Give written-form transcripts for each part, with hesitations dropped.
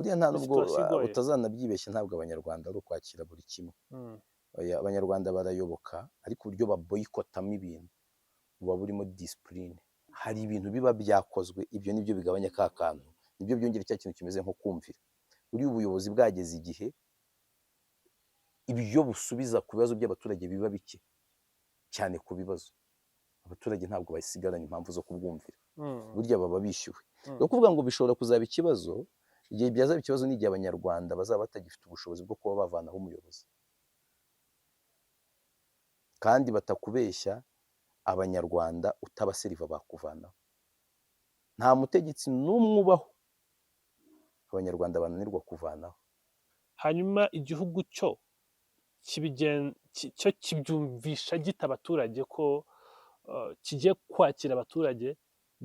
buriya nta ni nubwo situation igoye. utazanabyibeshya, ntabwo abanyarwanda ari ukwakira buri kimwe. Oya, abanyarwanda barayoboka, ariko uburyo baboyikotamo ibintu buba burimo disipurine. Hari ibintu biba byakozwe, ibyo nibyo bigabanya ka kantu, nibyo byongera cya kintu kimeze nko kumvira. Buriya ubuyobozi bwageze igihe ibyo busubiza ku bibazo by'abaturage biba bike cyane ku bibazo. Abaturage ntabwo basigaranye impamvu zo kubwumvira, burya baba bishyuwe. Ni ukuvuga ngo bishobora kuzaba ikibazo, igihe byazaba ikibazo n'igihe abanyarwanda bazaba batagifite ubushobozi bwo kuba bavanaho umuyobozi. Kandi batakubeshya, abanyarwanda utabaseriva bakuvanaho. Nta mutegetsi n'umwe ubaho abanyarwanda bananirwa kuvanaho. Hanyuma igihugu cyo kibyumvisha gita abaturage ko kigiye kwakira abaturage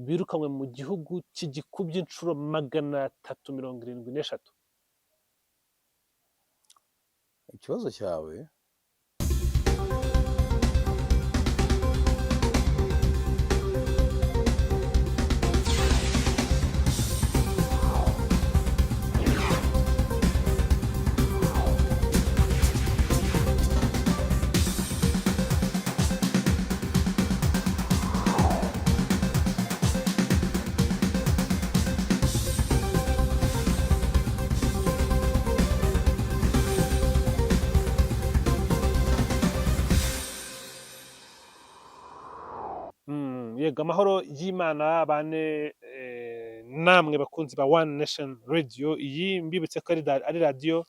birukanywe mu gihugu kigikubye inshuro 376. Ikibazo cyawe yego, amahoro y'Imana bane namwe bakunzi ba One Nation Radio. Iyi mbibutse ko ari radiyo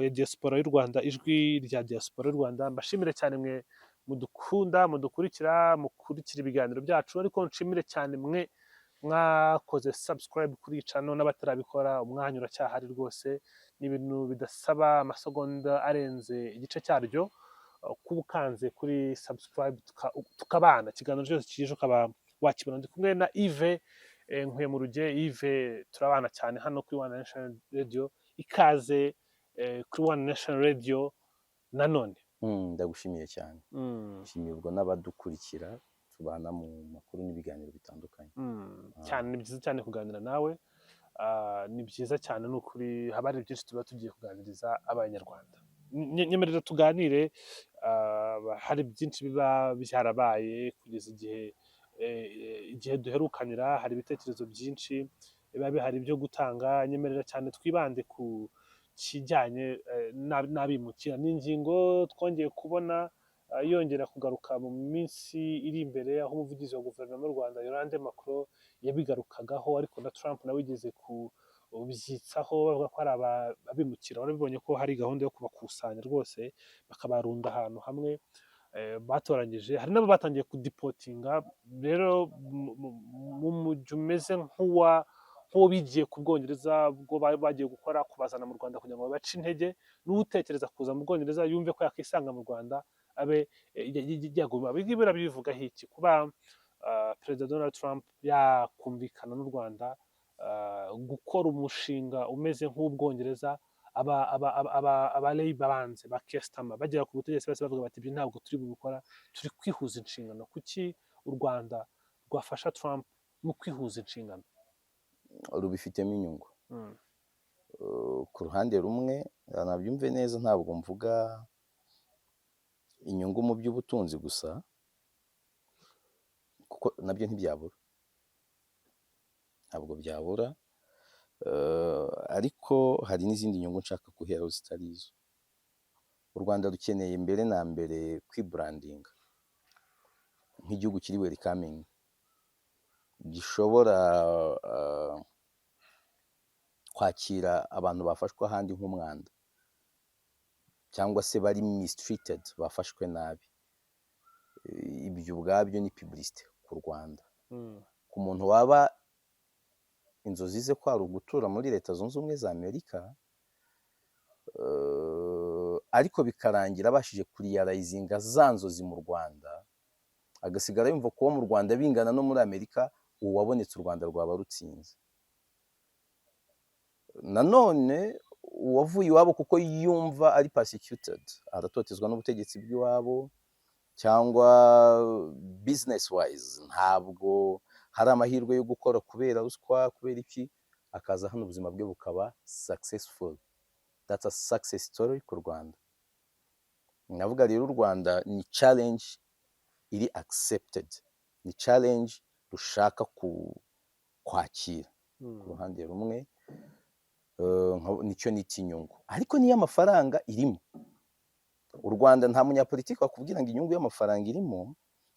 ya diaspora y'u Rwanda, ijwi rya diaspora y'u Rwanda. Mbashimire cyane mwe mudukunda, mudukurikira ibiganiro byacu, ariko nshimire cyane mwe mwakoze subscribe kuri channel n'abatarabikora. Umwanya uracyahari rwose, ni ibintu bidasaba amasegonda arenze igice cyaryo, kuba ukanze kuri subscribe tukabana, ikiganiro cyose kije ukaba wakibona. Ndi kumwe na Yves Nkuye mu ruge. Yves, turabana cyane hano kuri One Nation Radio. Ikaze kuri One Nation Radio nanone. ndagushimiye cyane. Nshimiye ubwo n'abadukurikira, tubana mu makuru n'ibiganiro bitandukanye. Cyane ni byiza cyane kuganira nawe. Ni byiza cyane, ni ukuri haba hari byinshi tuba tugiye kuganiriza abanyarwanda. Nyemerera tuganire. Hari byinshi biba byarabaye kugeza igihe duherukanira. Hari ibitekerezo byinshi biba bihari byo gutanga. Nyemerera cyane twibande ku kijyanye n'abimukira. Ni ingingo twongeye kubona yongera kugaruka mu minsi iri imbere, aho umuvugizi wa guverinoma y'u Rwanda Yolande Macron yabigarukagaho, ariko na Trump nawe wigeze kubyitsaho bavuga ko ari abimukira. Warabibonye ko hari gahunda yo kubakusanya rwose bakabarunda ahantu hamwe batoranyije. Hari n'abo batangiye kudipotinga. Rero mu mujyi umeze nk'uwo bigiye ku Bwongereza, ubwo bagiye gukora kubazana mu Rwanda kugira ngo babace intege. N'utekereza kuza mu Bwongereza yumve ko yakisanga mu Rwanda abe yaguma. Bivugaho iki kuba Perezida Donald Trump yakumvikana n'u Rwanda gukora umushinga umeze nk'uw'Ubwongereza? Abaleyba banze bakesitama bagera ku butegetsi bose bavuga bati ibyo ntabwo turi bubikora, turi kwihuza inshingano. Kuki u Rwanda rwafasha Trump mu kwihuza inshingano? Rubifitemo inyungu. Ku ruhande rumwe nabyumve neza, ntabwo mvuga inyungu mu by'ubutunzi gusa, kuko nabyo ntibyabura, ntabwo byabura, ariko hari n'izindi nyungu nshaka guheraho zitari izo. U Rwanda rukeneye mbere na mbere kwiburandinga nk'igihugu kiri welcoming, gishobora kwakira abantu bafashwe ahandi nk'umwanda, cyangwa se bari mistreated, bafashwe nabi. Ibyo ubwabyo ni publicity ku Rwanda. Ku muntu waba inzozi ze ko ari ugutura muri Leta Zunze Ubumwe za Amerika, ariko bikarangira abashije kuriyarayizinga za nzozi mu Rwanda, agasigara yumva kuba mu Rwanda bingana no muri Amerika, uwo wabonetse u Rwanda rwaba rutsinze. Nanone uwavuye iwabo kuko yumva ari persecuted, aratotezwa n'ubutegetsi bw'iwabo, cyangwa business wise ntabwo hari amahirwe yo gukora kubera ruswa, kubera iki, akaza hano ubuzima bwe bukaba successful. That's a success story ku Rwanda. Navuga rero u Rwanda ni challenge iri accepted, ni challenge rushaka kwakira ku ruhande rumwe, nicyo nita inyungu, ariko niyo amafaranga irimo. U Rwanda nta munyapolitiki wakubwira ngo inyungu y'amafaranga irimo,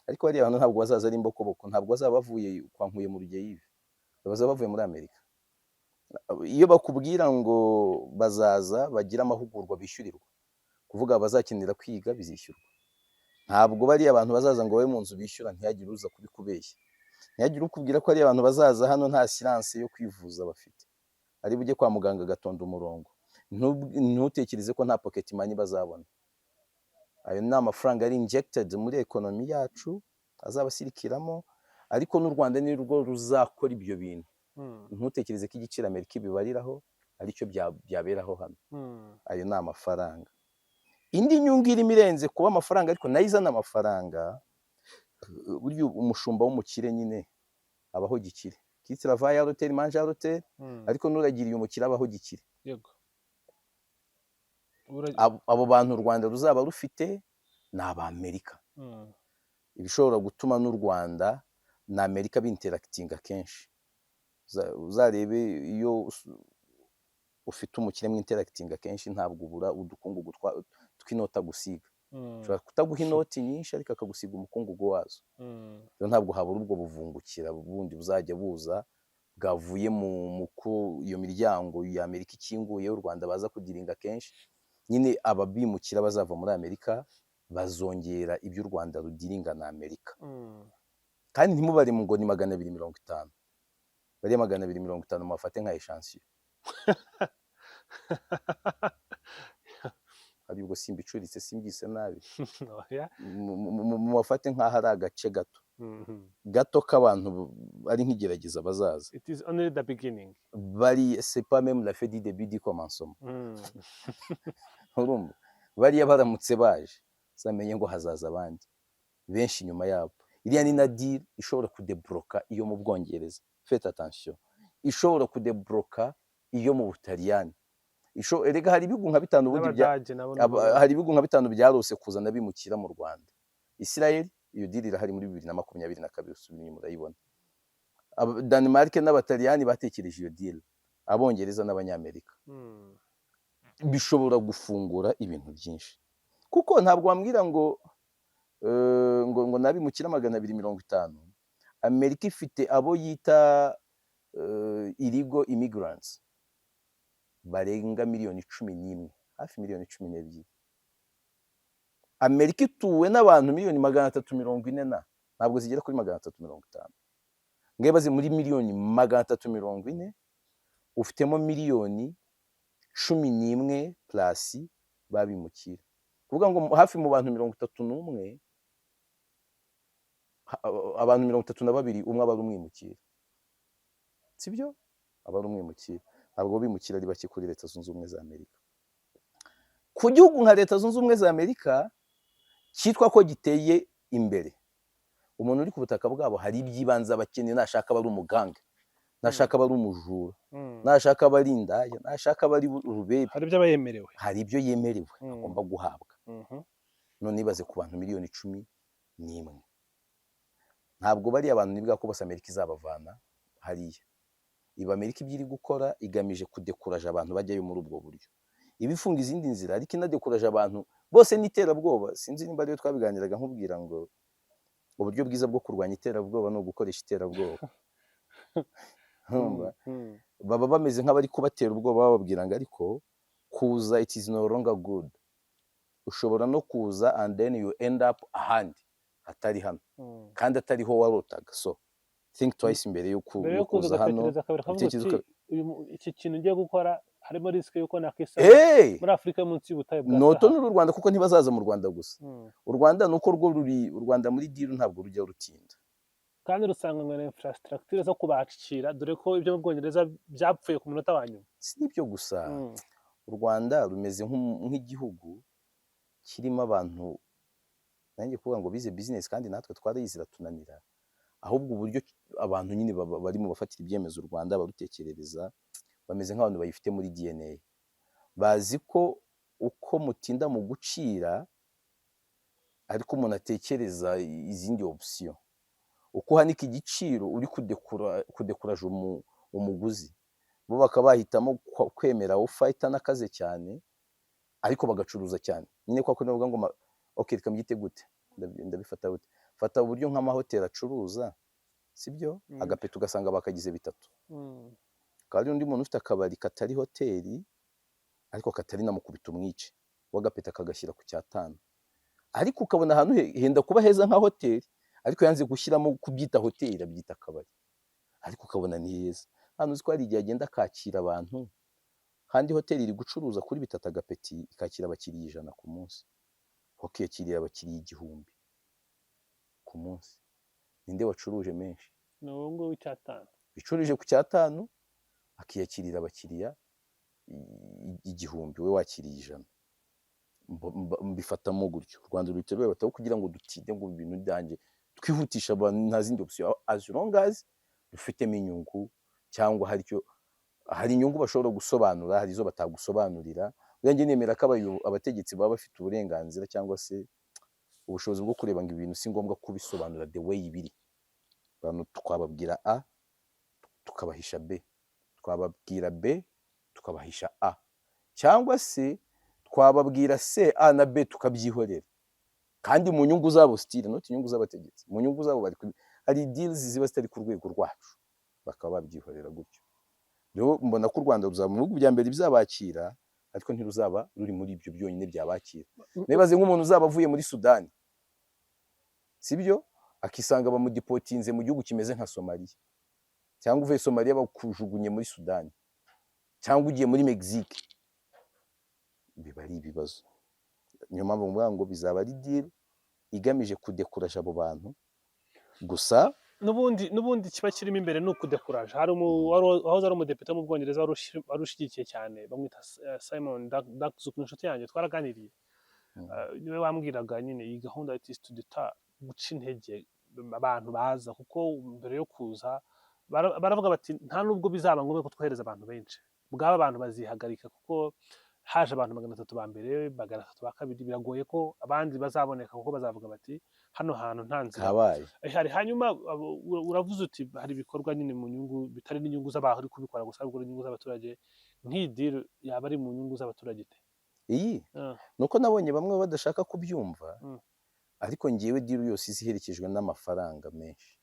ariko bariya bantu ntabwo bazaza ari imbokoboko, ntabwo bazaba bavuye kwa Nkuye mu Rugeyive, bazaba bavuye muri Amerika. Iyo bakubwira ngo bazaza bagira amahugurwa bishyurirwa, kuvuga bazakenera kwiga bizishyurwa. Ntabwo bariya abantu bazaza ngo babe mu nzu bishyura ntihagire uza kubikubeshya, ntihagire ukubwira ko ari abantu bazaza hano nta siranse yo kwivuza bafite, ari bujye kwa muganga agatonda umurongo. Ntutekereze ko nta pocket money bazabona. Ayo ni amafaranga ari injected muri economy yacu azaba asirikiramo, ariko n'u Rwanda ni rwo ruzakora ibyo bintu. Ntutekereze ko igiciro Amerika ibibariraho aricyo byaberaho hano. Ayo ni amafaranga. Indi nyungu irimo irenze kuba amafaranga, ariko nayo izana amafaranga. Burya umushumba w'umukire nyine abaho gikire. Kitira vaya hotel manje hotel, ariko nuragiriye umukire abaho gikire. Yego. Abo bantu u Rwanda ruzaba rufite ni Abamerika. Ibishobora gutuma n'u Rwanda na Amerika binterakitinga kenshi. Uzarebe iyo ufite umukire mwinterakitinga kenshi ntabwo ubura udukungugu tw'inota gusiga. Ushobora kutaguha inoti nyinshi ariko akagusiga umukungugu wazo. Rero ntabwo habura ubwo buvungukira bundi buzajya buza bwavuye mu iyo miryango ya Amerika ikinguye u Rwanda baza kugiringa kenshi. Nyine ababimukira bazava muri Amerika bazongera ibyo u Rwanda rugiringa na Amerika. Kandi ntimubare ngo ni 250. Bariya 250 mufate nka echansiyo. Ari ubwo simbicuritse simbyise nabi. Mufate nk'aho ari agace gato. Gato k'abantu ari nk'igerageza bazaza. It is only the beginning. Bari c'est pas même la fin du début du commencement. Urumva bariya baramutse baje zamenye ngo hazaza abandi benshi nyuma yabo. Iriya ni na deal ishobora kudebloka iyo mu Bwongereza. Faites attention. Ishobora kudebloka iyo mu Butaliyani. Erega hari ibihugu nka 5 ubundi hari ibihugu nka 5 byarose kuzana bimukira mu Rwanda. Israel iyo deal irahari muri 2022 usubira murayibona. Denmark n'Abataliyani batekereje iyo deal. Abongereza n'Abanyamerika. Bishobora gufungura ibintu byinshi. Kuko ntabwo wambwira ngo nabimukira 250. Amerika ifite abo yita illegal immigrants barenga 11,000,000, hafi 12,000,000. Amerika ituwe n'abantu 340,000 ntabwo zigera kuri 350. Ngiye bazi muri 340,000 ufitemo 1,11,000 plus babimukira. Kuvuga ngo hafi mu bantu 31 abantu 32 umwe aba ari umwimukira. Sibyo? Aba ari umwimukira. Ntabwo bimukira ari bake kuri Leta Zunze Ubumwe za Amerika. Ku gihugu nka Leta Zunze Ubumwe za Amerika cyitwa ko giteye imbere, umuntu uri ku butaka bwabo hari ibyibanze abakeneye, nashaka bari umuganga, nashaka bari umujura, nashaka bari indaya, nashaka bari urubebe, hari ibyo abayemerewe, hari ibyo yemerewe agomba guhabwa. None ibaze ku bantu 11,000,000. Ntabwo bari abantu nibwa ko bose Amerika izabavana hariya. Iba Amerika ibyo iri gukora igamije kudekuraje abantu bajyayo muri ubwo buryo. Ibifunga izindi nzira ariko inadekuraje abantu bose n'iterabwoba. Sinzi nimba ariyo twabiganiraga nkubwira ngo uburyo bwiza bwo kurwanya iterabwoba no gukoresha iterabwoba. Baba bameze nk'abari kubatera ubwoba bababwira ngo ariko kuza it is no longer good. Ushobora no kuza and then you end up ahandi atari hano kandi atariho warotaga. So think twice imbere yo kuza hano. Iki kintu ngiye gukora harimo risk yuko nakisa muri Afrika munsi y'ubutayu bwa Noto n'u Rwanda kuko ntibazaza mu Rwanda gusa. U Rwanda nuko rwo ruri u Rwanda muri deal ntabwo rujya rutinda. Kandi rusanganywe na infrastructure zo kubacikira dore ko ibyo mu Bwongereza byapfuye ku munota wa nyuma. Si nibyo gusa. U Rwanda rumeze nk'igihugu kirimo abantu nanjye kuvuga ngo bize business kandi natwe twarayizira tunanira. ahubwo uburyo abantu nyine barimo bafatira ibyemezo u Rwanda barutekerereza, bameze nk'abantu bayifite muri DNA, bazi ko uko mutinda mu gucira ariko umuntu atekereza izindi option, uko uhanika igiciro uri kudekuraje umuguzi, bo bakaba bahitamo kwemera ofa itanakaze cyane ariko bagacuruza cyane, nyine kwa kundi bavuga ngo okay reka mbyite gute, ndabifata gute, fata uburyo nk'amahoteli acuruza, sibyo, agapeto ugasanga bakagize bitatu, kandi undi muntu ufite akabari katari hoteli ariko katari namukubita umwice, w'agapeta akagashyira ku cyatanu, ariko ukabona ahantu henda kuba heza nka hoteli ariko yanze gushyiramo kubyita hoteli abyita akabari, ariko ukabona ni heza. Hano uzi ko hari igihe agenda akakira abantu, kandi hoteli iri gucuruza kuri bitatu agapeti ikakira abakiriya 100 ku munsi, wakiyakiriye abakiriya 1000 ku munsi, ninde wacuruje menshi? ni uwo nguwo w'icyatanu Bicuruje ku cyatanu akiyakirira abakiriya 1000, we wakiriye 100. Mbifatamo gutyo, u Rwanda ruteruye bataho kugira ngo dutinde ngo ibintu byanjye twihutisha abantu, nta zindi option, as long as dufitemo inyungu cyangwa hari inyungu bashobora gusobanura, hari izo batagusobanurira. Njye nemera ko abategetsi baba bafite uburenganzira cyangwa se ubushobozi bwo kureba ngo ibintu si ngombwa kubisobanura the way biri, abantu twababwira A tukabahisha B, twababwira B tukabahisha A, cyangwa se twababwira C, A na B tukabyihorera, kandi mu nyungu zabo style, not inyungu z'abategetsi, mu nyungu zabo hari deals ziba zitari ku rwego rwacu, bakaba babyihorera gutyo. Rero mbona ko u Rwanda ruzaba mu bihugu bya mbere bizabakira, ariko ntiruzaba ruri muri ibyo byonyine byabakira. Nibaze nk'umuntu uzaba avuye muri Sudani, sibyo, akisanga bamudipotinze mu gihugu kimeze nka Somalia, cyangwa uvuye Somalia bakujugunye muri Sudani, cyangwa ugiye muri Mexique, biba ari ibibazo. Niyo mpamvu mvuga ngo bizaba ari deal igamije kudekuraje abo bantu gusa. n'ubundi kiba kirimo imbere ni ukudekuraje. Hari wahoze ari umudepite mu Bwongereza wari ushyigikiye cyane, bamwita Simon Darkzook, inshuti yanjye twaraganiriye, niwe wambwiraga nyine iyi gahunda ya Tis to Deter, guca intege abantu baza, kuko mbere yo kuza baravuga bati nta nubwo bizaba ngombwa ko twohereza abantu benshi, bwaba abantu bazihagarika, kuko haje abantu 300 ba mbere, 300 ba kabiri, biragoye ko abandi bazaboneka, kuko bazavuga bati hano hantu nta nzira hari. Hanyuma uravuze uti hari ibikorwa nyine mu nyungu bitari n'inyungu z'abahari kubikora gusa, ahubwo inyungu z'abaturage. Nk'iyi deal yaba ari mu nyungu z'abaturage te? Iyi nuko nabonye bamwe badashaka kubyumva, ariko ngiyewe deal yose iziherekejwe n'amafaranga menshi,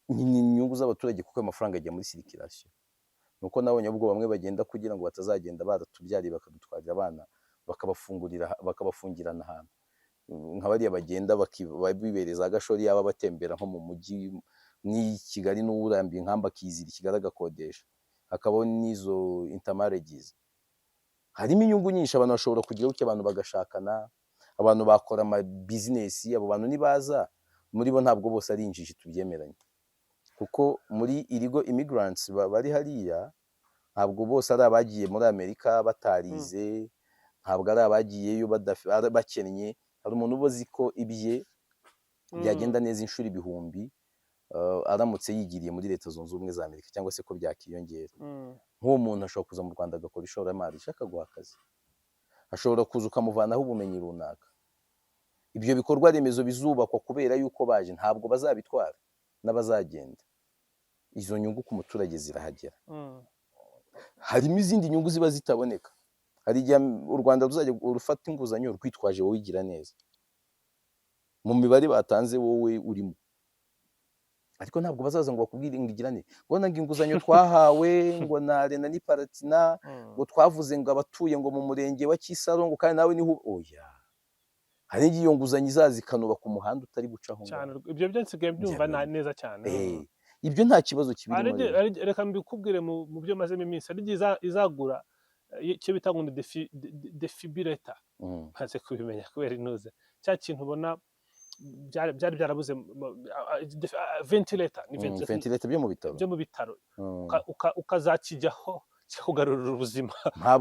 ni inyungu z'abaturage, kuko amafaranga ajya muri circulation. Nuko nabonye ubwo bamwe bagenda kugira ngo batazagenda baratubyariye bakadutwarira abana bakabafungirana ahantu, nka bariya bagenda bibereza agashori, yaba batembera nko mu mujyi ni Kigali, n'urambiye inkamba akizira Kigali agakodesha, hakabaho n'izo intermarriages. Harimo inyungu nyinshi, abantu bashobora kugira uko abantu bagashakana, abantu bakora ama business. Abo bantu nibaza muri bo ntabwo bose ari injiji, tubyemeranye, kuko muri illegal immigrants bari hariya ntabwo bose ari abagiye muri Amerika batarize, ntabwo ari abagiyeyo bakennye. Hari umuntu uzi ko ibye byagenda neza inshuro 1000 aramutse yigiriye muri Leta Zunze Ubumwe za Amerika, cyangwa se ko byakiyongera. Nk'uwo muntu ashobora kuza mu Rwanda agakora ishoramari, ishaka guha akazi, ashobora kuza ukamuvanaho ubumenyi runaka. Ibyo bikorwa remezo bizubakwa kubera yuko baje, ntabwo bazabitwara n'abazagenda. Izo nyungu ku muturage zirahagera. Harimo izindi nyungu ziba zitaboneka. Hari igihe u Rwanda ruzajya urufata inguzanyo rwitwaje wowe igira neza, mu mibare batanze wowe urimo, ariko ntabwo bazaza ngo bakubwire ngo igirane, ngo nanga inguzanyo twahawe ngo na Rena ni Palatina, ngo twavuze ngo abatuye ngo mu murenge wa Kisarongo, kandi nawe niho oya. Hari igihe iyo nguzanyo izaza ikanubaka umuhanda utari gucaho cyane. Ibyo byo nsigaye byumva neza cyane. Ibyo nta kibazo kibirimo. Reka mbikubwire mu byo mazemo iminsi, ari izagura icyo bita ngo defibrillator, maze kubimenya kubera inuze cya kintu ubona byari byarabuze, ventilator byo mu bitaro, ukazakijyaho kugarurira ubuzima,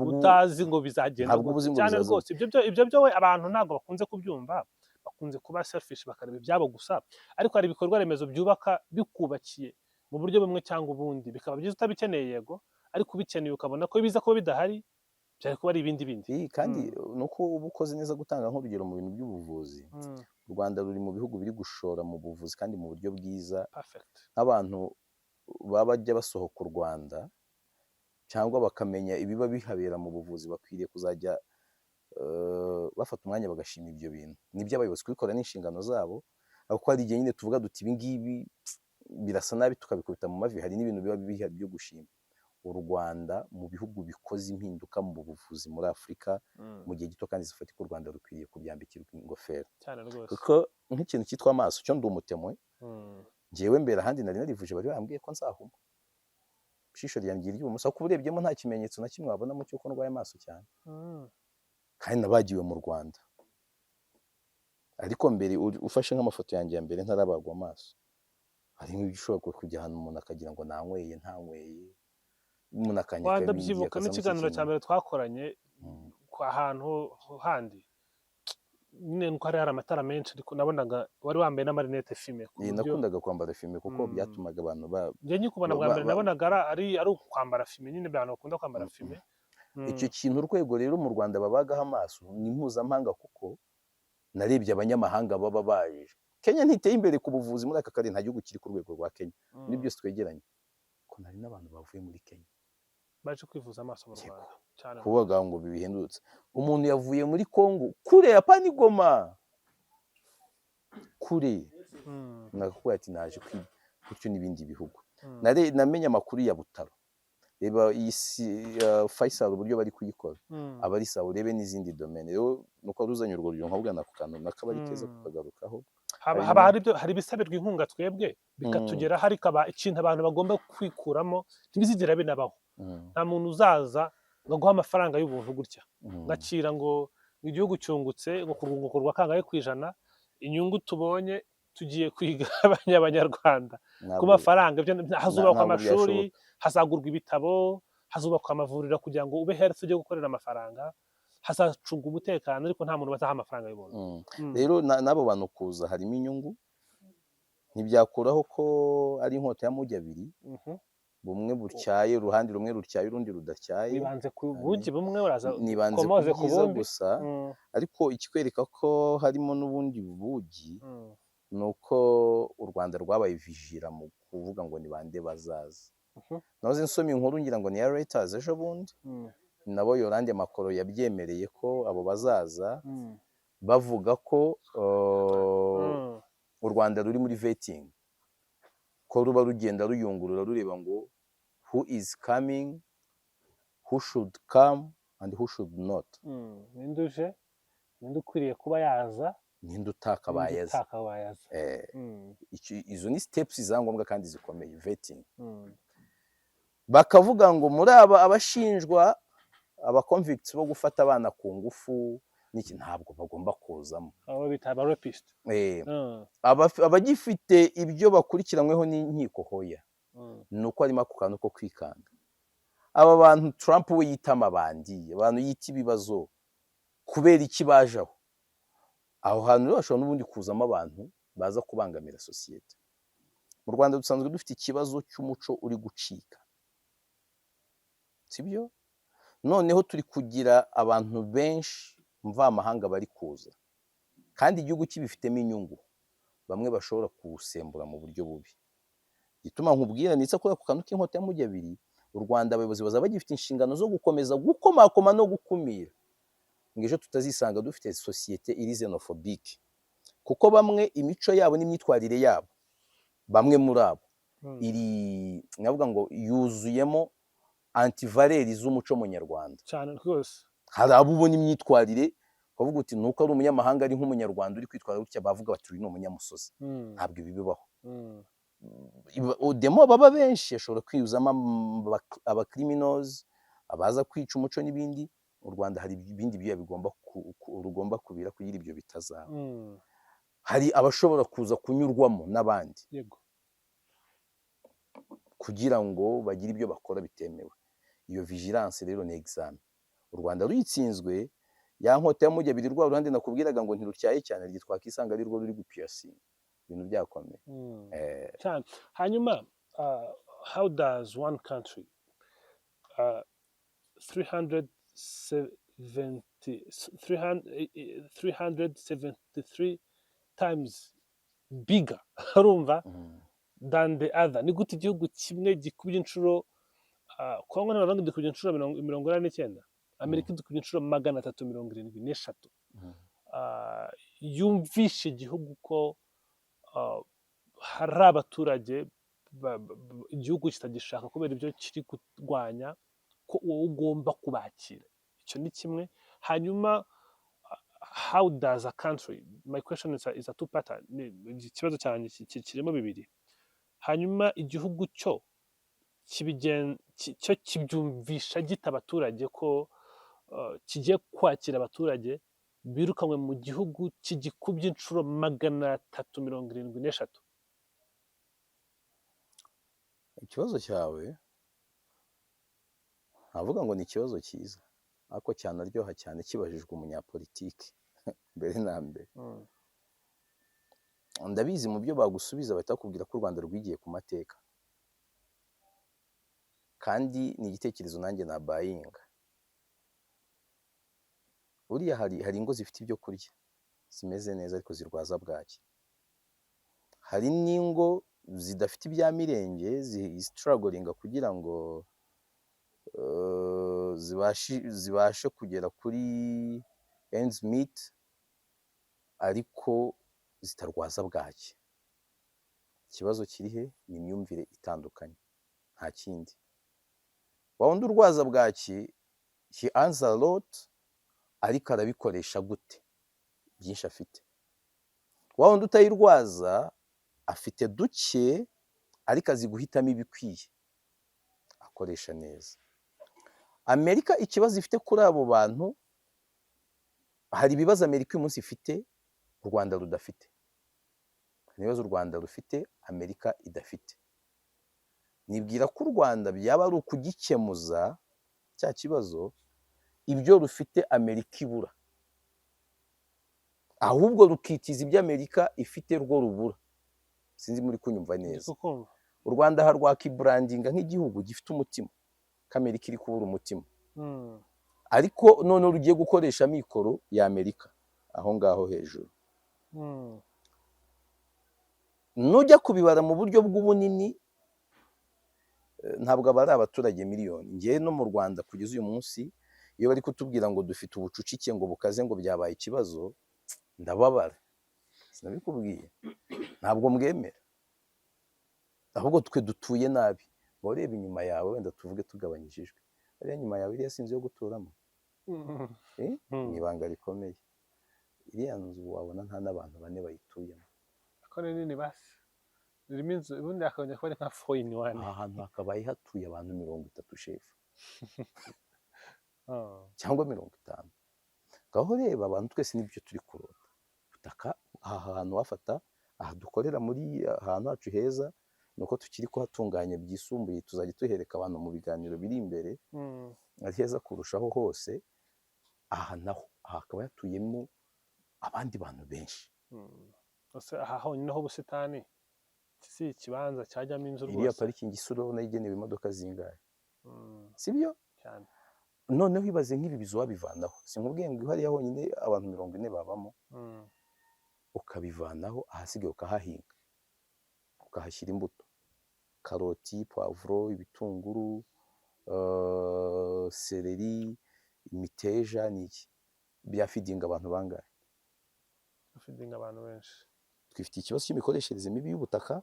utazi ngo bizagenda cyane rwose. Ibyo byo abantu ntabwo bakunze kubyumva, bakunze kuba selfish bakareba ibyabo gusa, ariko hari ibikorwa remezo byubaka bikubakiye mu buryo bumwe cyangwa ubundi, bikaba byiza utabikeneye yego, ariko ubikeneye ukabona ko biza kuba bidahari byari kuba ari ibindi bindi. kandi nuko uba ukoze neza gutanga nk'urugero mu bintu by'ubuvuzi. U Rwanda ruri mu bihugu biri gushora mu buvuzi kandi mu buryo bwiza. Perfect. Nk'abantu baba bajya basohoka u Rwanda cyangwa bakamenya ibiba bihabera mu buvuzi, bakwiriye kuzajya bafata umwanya bagashima ibyo bintu. Nibyo abayobozi kubikora n'inshingano zabo, kuko hari igihe nyine tuvuga duti ibi ngibi birasa nabi tukabikubita mu mavi. Hari n'ibintu biba bihari byo gushima. U Rwanda mu bihugu bikoze impinduka mu buvuzi muri Afurika mu gihe gito kandi zifatika, u Rwanda rukwiriye kubyambikirwa ingofero, cyane rwose. kuko nk'ikintu cyitwa amaso cyo ndi umutemwe. Njyewe mbere ahandi nari narivuje bari bambwiye ko nzahuma, ijisho ryanjye ry'ibumoso, ariko urebyemo nta kimenyetso na kimwe wabonamo cy'uko ndwaye amaso cyane, kandi nabagiwe mu Rwanda. Ariko mbere ufashe nk'amafoto yanjye ya mbere ntarabagwa amaso, harimo ibyo ushobora kujya ahantu umuntu akagira ngo nanyweye ntanyweye, umuntu akanyeka ndabyibuka n'ikiganiro cya mbere twakoranye kwa ahantu handi nyine nuko hari amatara menshi, ariko nabonaga wari wambaye n'amarinete fime. Nakundaga kwambara fime kuko byatumaga abantu njye nyikubona bwa mbere nabonaga ari ukwambara fime, nyine abantu bakunda kwambara fime. Icyo kintu urwego rero mu Rwanda babagaho amaso ni mpuzamahanga, kuko narebye abanyamahanga baba baje. Kenya ntiteye imbere ku buvuzi muri aka karere, nta gihugu kiri ku rwego rwa Kenya muri byose twegeranye, ko hari n'abantu bavuye muri Kenya baje kwivuza amaso mu Rwanda cyane, kuvuga ngo bihendutse. Umuntu yavuye muri Congo kure ya Panigoma kure, nakubwira ati naje kwiga gutyo n'ibindi bihugu. Namenye amakuru ya Butaro, reba iyi Faisal uburyo bari kuyikora, aba ari sawa. Urebe n'izindi domaine. Rero nuko ruzanye urwo rugero nkabugana ku kantu nakaba ari keza kukagarukaho. hari ibisabirwa inkunga twebwe bikatugera, hari kaba ikintu abantu bagomba kwikuramo ntibizigera binabaho. Nta muntu uzaza ngo aguhe amafaranga y'ubuntu gutya ngacira ngo igihugu cyungutse ngo kurwungukurwa kangahe ku ijana, inyungu tubonye tugiye kwiga abanyarwanda ku mafaranga. Hazubakwa amashuri, hazagurwa ibitabo, hazubakwa amavuriro kugira ngo ube health ujye gukorera amafaranga, hazacunga umutekano, ariko nta muntu bazaha amafaranga y'ubuntu. Rero n'abo bantu kuza harimo inyungu, ntibyakuraho ko ari inkota y'amugi abiri, bumwe butyaye, uruhande rumwe rutyaye urundi rudacyaye. Nibanze ku bugi bumwe, uraza nibanze ku bwiza gusa, ariko ikikwereka ko harimo n'ubundi bugi ni uko u Rwanda rwabaye vijira mu kuvuga ngo ni bande bazaza. Nahoze nsoma inkuru ngira ngo ni ya Reuters ejo bundi, nabo Yolande Makoro yabyemereye ko abo bazaza, bavuga ko u Rwanda ruri muri vetting, ko ruba rugenda ruyungurura rureba ngo who is coming, who should come and who should not. Ninde uje, ninde ukwiriye kuba yaza, ninde utakabaye aza. Izo ni steps za ngombwa kandi zikomeye, vetting. Bakavuga ngo muri aba abashinjwa, aba convicts bo gufata abana ku ngufu n'iki ntabwo bagomba kuzamo, abo bita aba rapist. Abagifite ibyo bakurikiranyweho n'inkiko hoya, nuko harimo ako kantu ko kwikanga. Aba bantu Trump we yita amabandi, abantu yita ibibazo, kubera iki bajaho aho hantu rero hashobora n'ubundi kuzamo abantu baza kubangamira sosiyete. Mu Rwanda dusanzwe dufite ikibazo cy'umuco uri gucika, sibyo? Noneho turi kugira abantu benshi mvamahanga bari kuza, kandi igihugu kibifitemo inyungu, bamwe bashobora kuwusembura mu buryo bubi. Gituma nkubwira nitsa ko ku kantu k'inkota y'amugi abiri, u Rwanda abayobozi bazaba bagifite inshingano zo gukomeza gukomakoma no gukumira, ngo ejo tutazisanga dufite sosiyete iri xenophobique, kuko bamwe imico yabo n'imyitwarire yabo, bamwe muri abo iri navuga ngo yuzuyemo antivaleri z'umuco munyarwanda cyane rwose. Hari abo ubona imyitwarire ukavuga uti nuko ari umunyamahanga ari nk'umunyarwanda uri kwitwara gutya, bavuga bati uyu ni umunyamusozi. Ntabwo ibi bibaho. Demo baba benshi ashobora kwiyuzamo aba criminals, abaza kwica umuco n'ibindi. Mu Rwanda hari ibindi biya rugomba kubira kugira ibyo bitazaba. Hari abashobora kuza kunyurwamo n'abandi kugira ngo bagire ibyo bakora bitemewe. Iyo vigilance rero ni examen. U Rwanda ruyitsinzwe ya nkota y'amujyabiri rwa ruhande nakubwiraga ngo ntirutyaye cyane ryitwa kisanga ari rwo ruri gupiyasinga ibintu byakomeye. cyane. Hanyuma how does one country 373 times bigger urumva than the other, ni gute igihugu kimwe gikubye inshuro Kongo n'Abavanga dukubye inshuro 49, Amerika dukubye inshuro 373 yumvishe igihugu ko hari abaturage igihugu kitagishaka kubera ibyo kiri kurwanya, ko wowe ugomba kubakira. Icyo ni kimwe. Hanyuma how does a country, my question is a two pattern, ikibazo cyanjye kirimo bibiri. Hanyuma igihugu cyo kibyumvisha gita abaturage ko kigiye kwakira abaturage birukanywe mu gihugu kigikubye inshuro 373. Ikibazo cyawe ntavuga ngo ni ikibazo cyiza, ariko cyanaryoha cyane kibajijwe umunyapolitiki mbere na mbere. Ndabizi mu byo bagusubiza bahita bakubwira ko u Rwanda rwigiye ku mateka, kandi ni igitekerezo nanjye na bayinga. Buriya hari ingo zifite ibyo kurya zimeze neza ariko zirwaza bwaki, hari n'ingo zidafite ibya mirenge zisitaragoringa kugira ngo zibashe kugera kuri ends meet ariko zitarwaza bwaki. Ikibazo kiri he? Ni imyumvire itandukanye, nta kindi. Wa wundi urwaza bwaki he earns a lot ariko arabikoresha gute? Byinshi afite. Wa wundi utayirwaza afite duke ariko azi guhitamo ibikwiye, akoresha neza. Amerika ikibazo ifite kuri abo bantu, hari ibibazo Amerika uyu munsi ifite u Rwanda rudafite, hari ibibazo u Rwanda rufite Amerika idafite. Nibwira ko u Rwanda byaba ari ukugikemuza cya kibazo ibyo rufite Amerika ibura, ahubwo rukitiza ibyo Amerika ifite rwo rubura. Sinzi muri kunyumva neza. U Rwanda harwakibrandinga nk'igihugu gifite umutima, ko Amerika iri kubura umutima, ariko none rugiye gukoresha mikoro ya Amerika aho ngaho hejuru. Nujya kubibara mu buryo bw'ubunini, ntabwo aba ari abaturage miliyoni. Ngewe no mu Rwanda kugeza uyu munsi iyo bari kutubwira ngo dufite ubucucike ngo bukaze ngo byabaye ikibazo, ndababara. Sinabikubwiye, ntabwo mbwemera, ahubwo twe dutuye nabi. Wareba inyuma yawe wenda tuvuge tugabanyijijwe, ariya nyuma yawe iriya sinzi yo guturamo, ni ibanga rikomeye. Iriya nzu wabona nta n'abantu 4 bayituyemo. Ko ni nini basi, irimo inzu ubundi akongera kuba ari nka 4-in-1. Aha hantu hakabaye hatuye abantu 30 shefu cyangwa 50. Ngaho reba abantu twese nibyo turi kurota. Butaka aha hantu wafata, aha dukorera muri ahantu hacu heza, nuko tukiri kuhatunganya byisumbuye, tuzajya tuhereka abantu mu biganiro biri imbere, ari heza kurushaho hose. Aha naho hakaba yatuyemo abandi bantu benshi. Aha honyine ho ubusitani si ikibanza cyajyamo inzu rwose. Iriya parikingi isura nayigenewe imodoka zingahe, sibyo cyane. Noneho ibaze nk'ibi bizu wabivanaho, sinkubwiye ngo hariya honyine abantu 40 babamo, ukabivanaho ahasigaye ukahahinga, ukahashyira imbuto, karoti, poivro, ibitunguru, seleri, imiteja, n'iki byafidinga abantu bangahe? Byafidinga abantu benshi. Twifite ikibazo cy'imikoreshereze mibi y'ubutaka,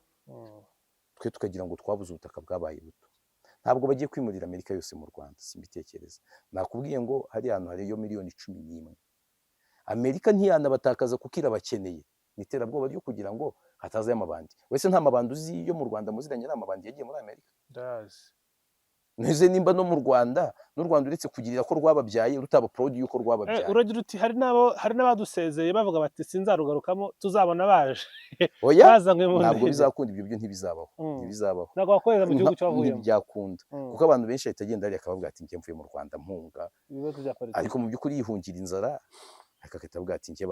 twe tukagira ngo twabuze ubutaka bwabaye buto. Ntabwo bagiye kwimurira Amerika yose mu Rwanda, simbitekereza. Nakubwiye ngo hari ahantu hariyo miliyoni 11. Amerika ntiyanabatakaza kuko irabakeneye, niterabwoba ryo kugira ngo hatazayo amabandi. Wese nta mabandi uzi yo mu Rwanda muziranye n'amabandi yagiye muri Amerika? Ndazi. Neze nimba no mu Rwanda, n'u Rwanda uretse kugirira ko rwababyaye rutaba proud y'uko rwababyaye. uragira uti hari n'abadusezeye bavuga bati sinzarugarukamo tuzabona baje Oya, bazanywe mu ntabwo ndege. bizakunda, ibyo byo ntibizabaho, ntibizabaho. Ntabwo wakohereza mu gihugu cy'abavuyemo. Ntibyakunda, kuko abantu benshi bahita agenda hariya akavuga ati njye mvuye mu Rwanda mpunga, Ibibazo bya politiki. ariko mu by'ukuri yihungira inzara, ariko agahita avuga ati njye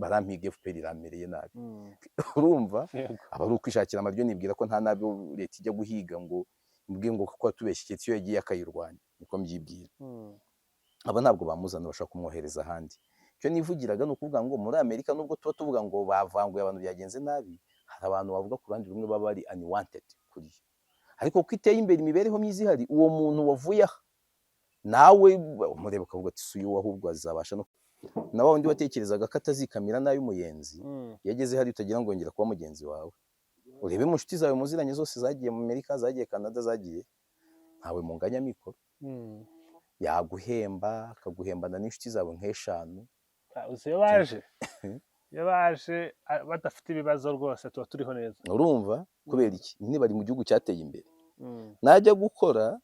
barampiga FPR irammereye nabi. Urumva aba ari ukwishakira amaryo, nibwira ko nta nabi leta ijya guhiga ngo mbwiye ngo kuko tubeshye iyo yagiye akayirwanya, niko mbyibwira. Aba ntabwo bamuzana bashaka kumwohereza ahandi. Icyo nivugiraga ni ukuvuga ngo muri Amerika nubwo tuba tuvuga ngo bavanguye abantu byagenze nabi, hari abantu bavuga ku ruhande rumwe baba ari unwanted kuri yo, ariko kuko iteye imbere imibereho myiza ihari, uwo muntu wavuye aha nawe umureba ukavuga ati si uyu ahubwo azabasha no na wa wundi watekerezaga ko atazikamira nabi umuyenzi, yageze hari utagira ngo yongera kuba mugenzi wawe. Urebe mu nshuti zawe muziranye zose zagiye mu Amerika, zagiye Canada, zagiye, ntawe munganya mikoro. Yaguhemba akaguhembana n'inshuti zawe nk'eshanu. iyo baje badafite ibibazo rwose tuba turiho neza. Urumva kubera iki? Nyine bari mu gihugu cyateye imbere. Najya gukora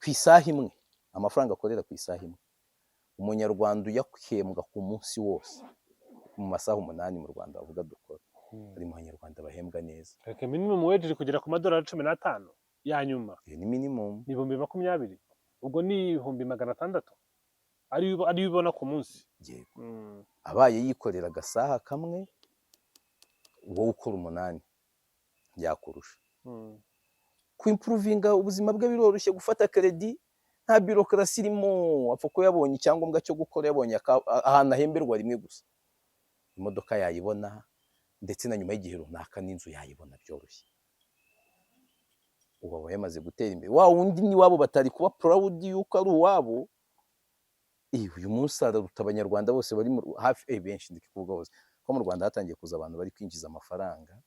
ku isaha imwe, amafaranga akorera ku isaha imwe, umunyarwanda uyahembwa ku munsi wose mu masaha 8 mu Rwanda bavuga dukora, ari mu banyarwanda bahembwa neza. Minimum wage iri kugera ku madolari 15 ya nyuma. Ni minimum. Ni 2020. Ubwo ni 600 ariyo ubona ku munsi. Yego. Abaye yikorera agasaha kamwe, wowe ukora 8 yakurusha. Kwimprovinga ubuzima bwe biroroshye, gufata credit nta bureaucracy irimo, apfa ko yabonye icyangombwa cyo gukora, yabonye ahantu ahemberwa rimwe gusa, imodoka yayibona, ndetse na nyuma y'igihe runaka n'inzu yayibona byoroshye. Uba yamaze gutera imbere. Wa wundi ni wabo batari kuba proud yuko ari uwabo, uyu munsi araruta abanyarwanda bose bari hafi benshi, ndikuvuga bose ko mu Rwanda hatangiye kuza abantu bari kwinjiza amafaranga.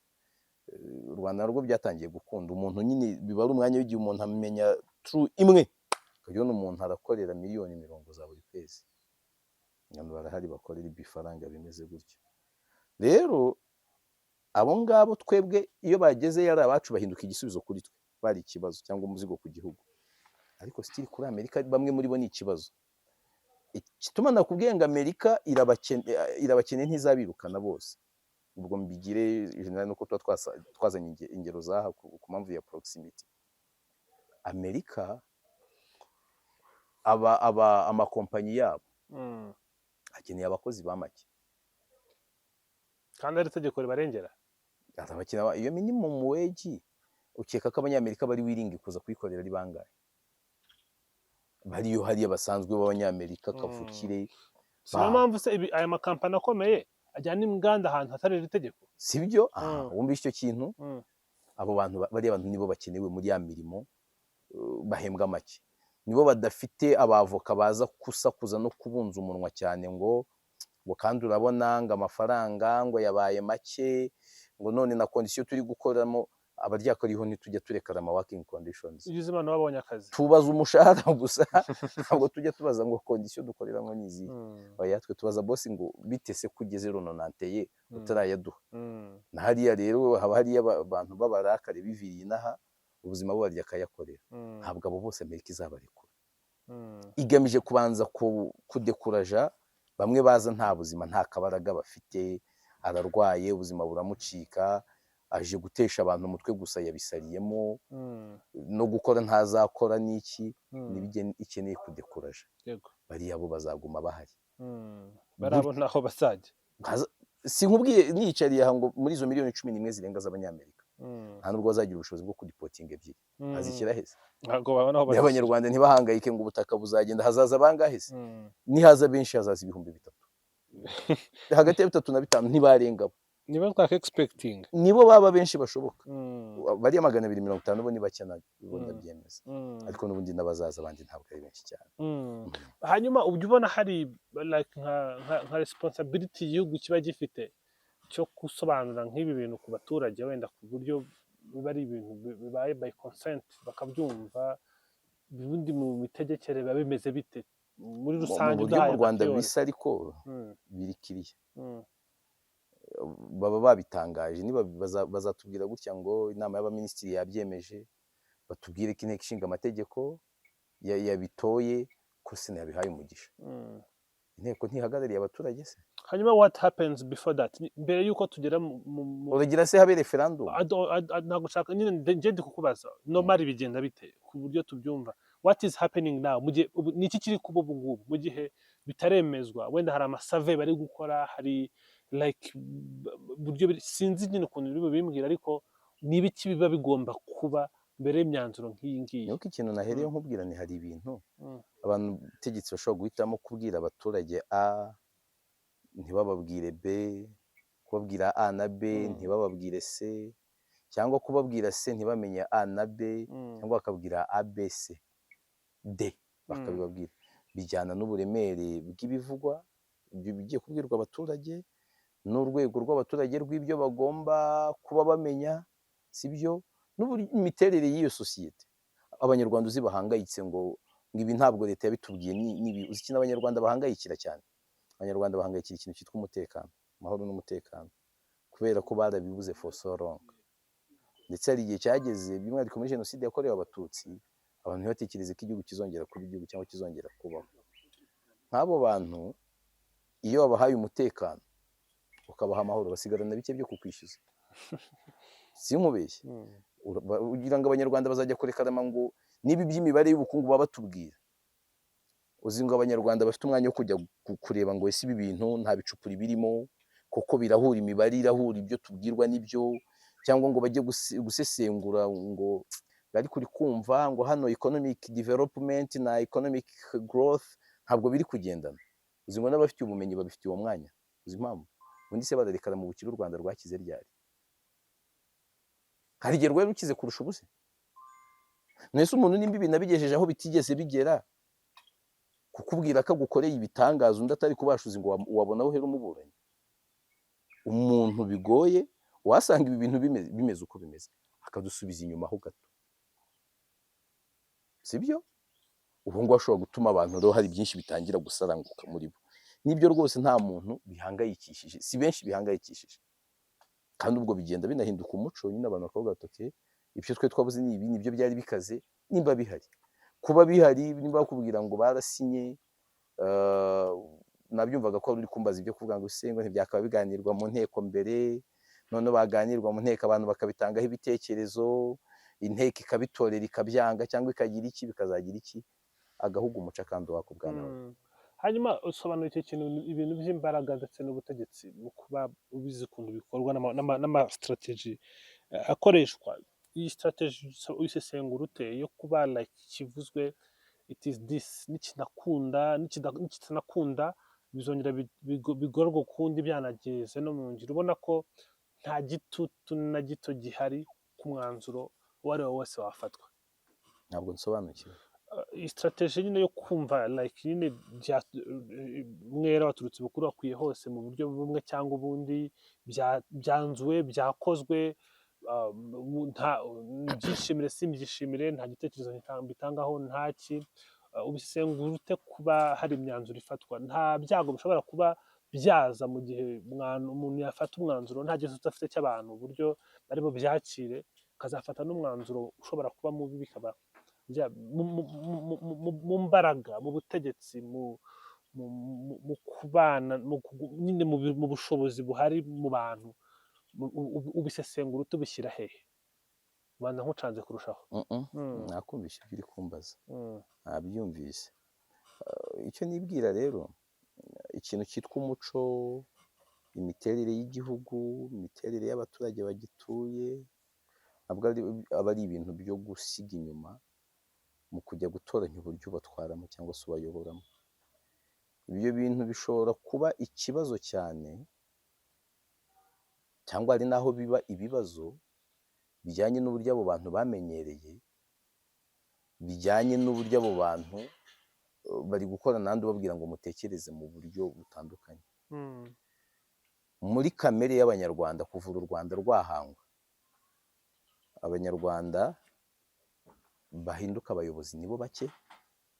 U Rwanda narwo byatangiye gukunda umuntu, nyine biba ari umwanya w'igihe umuntu amenya true imwe, ukabona umuntu arakorera miliyoni 20 za buri kwezi. Abantu barahari bakorera ibifaranga bimeze gutyo. Rero abo ngabo twebwe iyo bageze yari abacu bahinduka igisubizo kuri twe, bari ikibazo cyangwa umuzigo ku gihugu. Ariko still kuri Amerika bamwe muri bo ni ikibazo. Igituma nakubwiye ngo Amerika irabakeneye ntizabirukana bose. Ubwo mbigire general nuko twazanye ingero zaha ku mpamvu ya proximity. Amerika amakompanyi yabo akeneye abakozi ba make, kandi ari itegeko ribarengera. Abakeneye iyo minimum wage. Ukeka ko abanyamerika bari wiringi kuza kuyikorera ari bangahe? Bariyo hariya basanzwe b'abanyamerika kavukire. Siyo mpamvu se aya makampani akomeye ajyana n'inganda ahantu hatari iri tegeko, sibyo? Wumva icyo kintu? Abo bantu bariya bantu nibo bakenewe muri ya mirimo, bahembwa make. Nibo badafite abavoka baza kusakuza no kubunza umunwa cyane ngo kandi urabona ngo amafaranga ngo yabaye make, ngo none na condition turi gukoramo abaryakariho ntitujya turekara ama working conditions. Ugize imana wabonye akazi, tubaza umushahara gusa, ntabwo tujya tubaza ngo condition dukoreramo nizi. Oya, twe tubaza boss ngo bitese kugeze runonanteye utarayaduha. Na hariya rero haba hariya abantu babarakare biviriye inaha, ubuzima bubarya akayakorera. Ntabwo abo bose Amerika izabarekura. Igamije kubanza kudekuraja bamwe baza nta buzima, nta kabaraga bafite, ararwaye, ubuzima buramucika, aje gutesha abantu umutwe gusa yabisariyemo, no gukora ntazakora n'iki, nibige ikeneye kudekuraja. Bariya bo bazaguma bahari. Barabona aho basajya. Sinkubwiye nicariye aha ngo muri izo miliyoni 11 zirenga z'abanyamerika, nta nubwo bazagira ubushobozi bwo kudipotinga ebyiri. Azishyira heza. Ntabwo babona aho bazishyira. Abanyarwanda ntibahangayike ngo ubutaka buzagenda, hazaza bangahe se? Nihaza benshi hazaza 3,000. Hagati ya 3 na 5 ntibarenga. Niba twaka expecting, nibo baba benshi bashoboka. Bariya 250 bo ni bake nabwo byemeza, ariko n'ubundi n'abazaza abandi ntabwo ari benshi cyane. Hanyuma ubyo ubona hari like nka responsibility igihugu kiba gifite cyo gusobanura nk'ibi bintu ku baturage, wenda ku buryo biba ari ibintu bibaye by consent bakabyumva, ubundi mu mitegekere biba bimeze bite muri rusange? Mu Rwanda bisa ariko birikiriye. Baba babitangaje, niba bazatubwira gutya ngo inama y'abaminisitiri yabyemeje, batubwire ko inteko ishinga amategeko yabitoye ko sena yabihaye umugisha. Mm. Inteko ntihagarariye abaturage se? hanyuma what happens before that mbere y'uko tugera uragira se habe referendum? ntabwo ushaka nyine njye ndi kukubaza normali bigenda bite ku buryo tubyumva what is happening now mu gihe ni iki kiri kuba ubu ngubu mu gihe bitaremezwa wenda hari amasave bari gukora hari like buryo sinzi nyine ukuntu biri bubimbwira ariko ni ibiki biba bigomba kuba mbere y'imyanzuro nk'iyi ngiyi. Nuko ikintu nahereye nkubwira ni hari ibintu Mm. abantu ubutegetsi bashobora guhitamo kubwira abaturage A ntibababwire B, kubabwira A na B ntibababwire C, cyangwa kubabwira C ntibamenye A na B, cyangwa bakabwira A B C D bakabibabwira. Bijyana n'uburemere bw'ibivugwa ibyo bigiye kubwirwa abaturage n'urwego rw'abaturage rw'ibyo bagomba kuba bamenya, sibyo, n'imiterere y'iyo sosiyete. Abanyarwanda uzi bahangayitse ngo ibi ntabwo leta yabitubwiye, uzi ikintu abanyarwanda bahangayikira cyane? Abanyarwanda bahangayikira ikintu cyitwa umutekano, amahoro n'umutekano, kubera ko barabibuze for so long. Ndetse hari igihe cyageze by'umwihariko muri jenoside yakorewe abatutsi abantu ntibatekereze ko igihugu kizongera kuba igihugu cyangwa kizongera kubaho. Nk'abo bantu iyo wabahaye umutekano ukabaha amahoro basigarana bike byo kukwishyuza. Sinkubeshye. Ugira ngo abanyarwanda bazajya kurekarama ngo niba iby'imibare y'ubukungu baba batubwira, uzi ngo abanyarwanda bafite umwanya wo kujya kureba ngo ese ibi bintu nta bicupuri birimo kuko birahura, imibare irahura, ibyo tubwirwa n'ibyo, cyangwa ngo bajye gusesengura ngo bari kuri kumva ngo hano economic development na economic growth ntabwo biri kugendana. Uzi ngo n'abafite ubumenyi babifitiye uwo mwanya. Uzi impamvu? Ubundi se bararekana mu bukire u Rwanda rwakize ryari? Hari igihe rwari rukize kurusha ubuse? Mwese umuntu nimba ibintu abigejeje aho bitigeze bigera kukubwira ko agukoreye ibitangaza undi atari kubashuza ngo wabona aho uhera umuburanyi. Umuntu bigoye wasanga ibi bintu bimeze uko bimeze akadusubiza inyuma ho gato, sibyo? Ubu ngo ashobora gutuma abantu rero hari byinshi bitangira gusaranguka muri bo. Nibyo rwose nta muntu bihangayikishije, si benshi bihangayikishije, kandi ubwo bigenda binahinduka umuco nyine abantu bakavuga ati ibyo twe twabuze ni ibi nibyo byari bikaze nimba bihari. Kuba bihari nimba bakubwira ngo barasinye, nabyumvaga ko uri kumbaza ibyo kuvuga ngo usengo ntibyakaba biganirwa mu nteko mbere, none baganirwa mu nteko abantu bakabitangaho ibitekerezo, inteko ikabitorera ikabyanga cyangwa ikagira iki bikazagira iki, agahugu umuca kandi wakubwana. Hanyuma usobanura icyo kintu ibintu by'imbaraga ndetse n'ubutegetsi mu kuba ubizi ukuntu bikorwa n'amastrategy akoreshwa. Iyi strategy uyisesengura ute yo kuba like kivuzwe it is this nikitanakunda bizongera bigorwa ukundi byanageze no mu ngiro. Ubona ko nta gitutu na gito gihari ku mwanzuro uwo ari wo wose wafatwa. Ntabwo nsobanukiwe. Iyi strategy nyine yo kumva like nyine mwera waturutse bukuru bakwiye hose mu buryo bumwe cyangwa ubundi, byanzuwe byakozwe, byishimire simbyishimire, nta gitekerezo bitangaho ntaki. Ubisengura ute kuba hari imyanzuro ifatwa? Nta byago bishobora kuba byaza mu gihe umuntu yafata umwanzuro nta gisubizo afite cy'abantu uburyo bari bubyakire, akazafata n'umwanzuro ushobora kuba mubi bikaba mu mbaraga, mu butegetsi, mu kubana, nyine mu bushobozi buhari mu bantu. Ubisesengura ute ubishyira hehe? Ubanza nkucanze kurushaho. Nakumvishe ibyo uri kumbaza, nabyumvise. Icyo nibwira rero, ikintu cyitwa umuco, imiterere y'igihugu, imiterere y'abaturage bagituye, ntabwo aba ari ibintu byo gusiga inyuma mu kujya gutoranya uburyo batwaramo cyangwa se ubayoboramo. Ibyo bintu bishobora kuba ikibazo cyane, cyangwa hari n'aho biba ibibazo bijyanye n'uburyo abo bantu bamenyereye, bijyanye n'uburyo abo bantu bari gukora nandi ubabwira ngo mutekereze mu buryo butandukanye. Muri kamere y'abanyarwanda kuva u Rwanda rwahangwa, abanyarwanda bahinduka abayobozi nibo bake,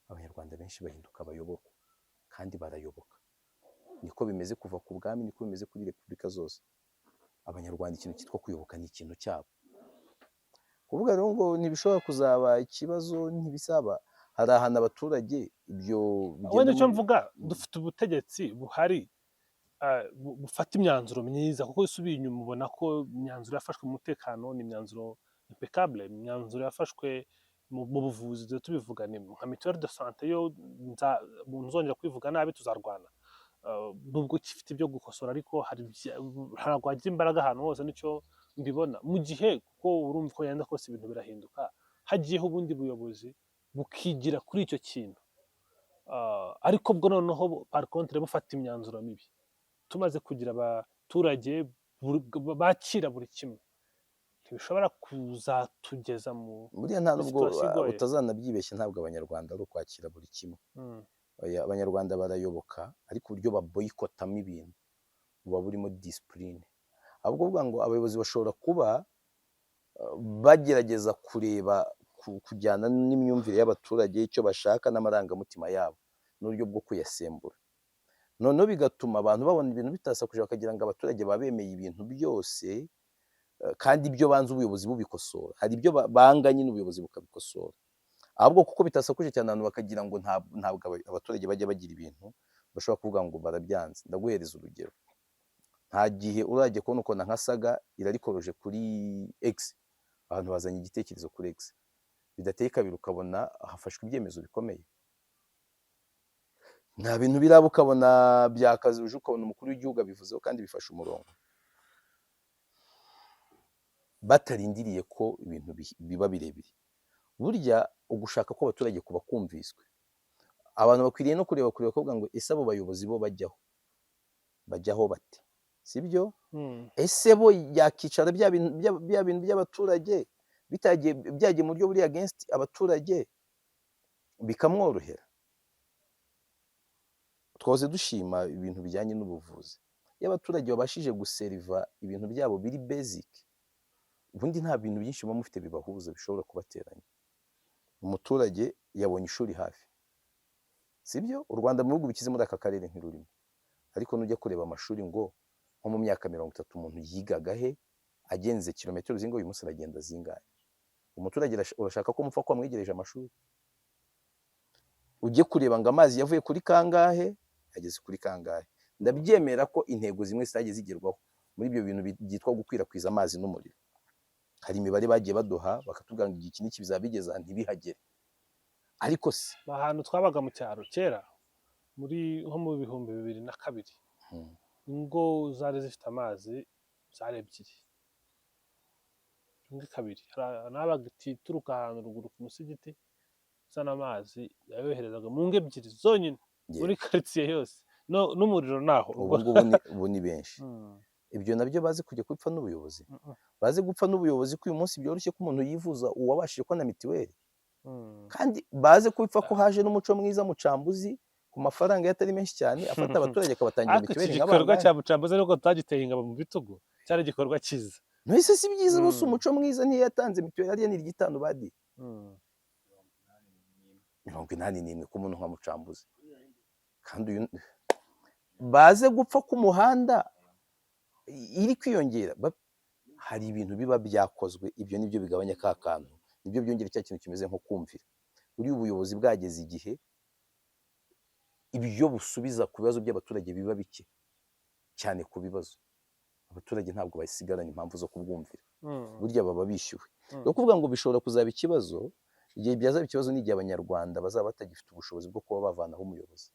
abanyarwanda benshi bahinduka abayoborwa kandi barayoboka. Niko bimeze kuva ku bwami, niko bimeze kuri repubulika zose. Abanyarwanda ikintu cyitwa kuyoboka ni ikintu cyabo. kuvuga rero ngo ntibishobora kuzaba ikibazo ntibisaba, hari ahantu abaturage ibyo bigenda wenda icyo mvuga dufite ubutegetsi buhari bufata imyanzuro myiza, kuko usubiye inyuma ubona ko imyanzuro yafashwe mu mutekano ni imyanzuro impeccable, imyanzuro yafashwe mu buvuzi tuba tubivuga ni nka mituweli de sante yo umuntu uzongera kwivuga nabi tuzarwana. Nubwo gifite ibyo gukosora ariko ntabwo wagira imbaraga ahantu hose, nicyo mbibona mu gihe kuko urumva ko yenda kose ibintu birahinduka, hagiyeho ubundi buyobozi bukigira kuri icyo kintu, ariko bwo noneho par contre bufata imyanzuro mibi, tumaze kugira abaturage bakira buri kimwe, ntibishobora kuzatugeza mu buriya nta nubwo situation igoye. utazanabyibeshya, ntabwo abanyarwanda ari ukwakira buri kimwe. Oya, abanyarwanda barayoboka, ariko uburyo baboyikotamo ibintu buba burimo disipurine. ahubwo uvuga ngo abayobozi bashobora kuba bagerageza kureba kujyana n'imyumvire y'abaturage, icyo bashaka n'amarangamutima yabo n'uburyo bwo kuyasembura, noneho bigatuma abantu babona ibintu bitasakuje, bakagira ngo abaturage baba bemeye ibintu byose, kandi ibyo banze ubuyobozi bubikosora, hari ibyo banga nyine ubuyobozi bukabikosora, ahubwo kuko bitasakuje cyane abantu bakagira ngo ntabwo abaturage bajya bagira ibintu bashobora kuvuga ngo barabyanze. Ndaguhereza urugero, nta gihe urajya kubona ukuntu nka Saga irarikoroje kuri X, abantu bazanye igitekerezo kuri X, bidateye kabiri ukabona hafashwe ibyemezo bikomeye, nta bintu biraba ukabona byakazuje, ukabona umukuru w'igihugu abivuzeho kandi bifashe umurongo, batarindiriye ko ibintu biba birebire. Burya ugushaka ko abaturage kuba kumviswe, abantu bakwiriye no kureba kuvuga ngo ese abo bayobozi bo bajyaho bate, sibyo? Ese bo yakicara bya bintu by'abaturage byagiye mu buryo buri against abaturage bikamworohera. Twahoze dushima ibintu bijyanye n'ubuvuzi, iyo abaturage babashije guseriva ibintu byabo biri basic, ubundi nta bintu byinshi muba mufite bibahuza bishobora kubateranya. Umuturage yabonye ishuri hafi, sibyo? U Rwanda mu bihugu bikize muri aka karere ntirurimo, ariko nujya kureba amashuri ngo nko mu myaka 30 umuntu yigaga he, agenze kilometero zingahe, uyu munsi aragenda zingahe? Umuturage urashaka ko mupfa ko wamwegereje amashuri? Ujye kureba ngo amazi yavuye kuri kangahe ageze kuri kangahe. Ndabyemera ko intego zimwe zitagiye zigerwaho muri ibyo bintu byitwa gukwirakwiza amazi n'umuriro, hari imibare bagiye baduha bakatubwira ngo iki n'iki bizaba bigeza ntibihagere, ariko se ahantu twabaga mu cyaro kera nko mu 2002 ingo zari zifite amazi zari ebyiri, ingo kabiri, nabaga ituruka ahantu ruguru ku musigiti uzana amazi yayoherezaga mu ngo ebyiri zonyine muri quartier yose, n'umuriro naho. Ubu ni benshi. Ibyo nabyo bazi kujya gupfa n'ubuyobozi, bazi gupfa n'ubuyobozi ko uyu munsi byoroshye ko umuntu yivuza uwabashije kubona mitiweli, kandi bazi kubipfa ko haje n'umuco mwiza mucambuzi ku mafaranga yatari menshi cyane, afata abaturage akabatangira mitiweli nk'abana. Igikorwa cya mucambuzi ariko tutagiteye ingabo mu bitugu, cyari igikorwa cyiza. Ntese si byiza bose umuco mwiza niyo yatanze mitiweli ariya ni ry'itanu badi 81 ku muntu nka mucambuzi, kandi uyu baze gupfa ku muhanda iri kwiyongera. Hari ibintu biba byakozwe, ibyo nibyo bigabanya ka kantu, nibyo byongera cya kintu kimeze nko kumvira. Uri ubuyobozi bwageze igihe ibyo busubiza ku bibazo by'abaturage biba bike cyane ku bibazo, abaturage ntabwo basigaranye impamvu zo kubwumvira, burya baba bishyuwe. No kuvuga ngo bishobora kuzaba ikibazo, igihe byazaba ikibazo ni igihe abanyarwanda bazaba batagifite ubushobozi bwo kuba bavanaho umuyobozi,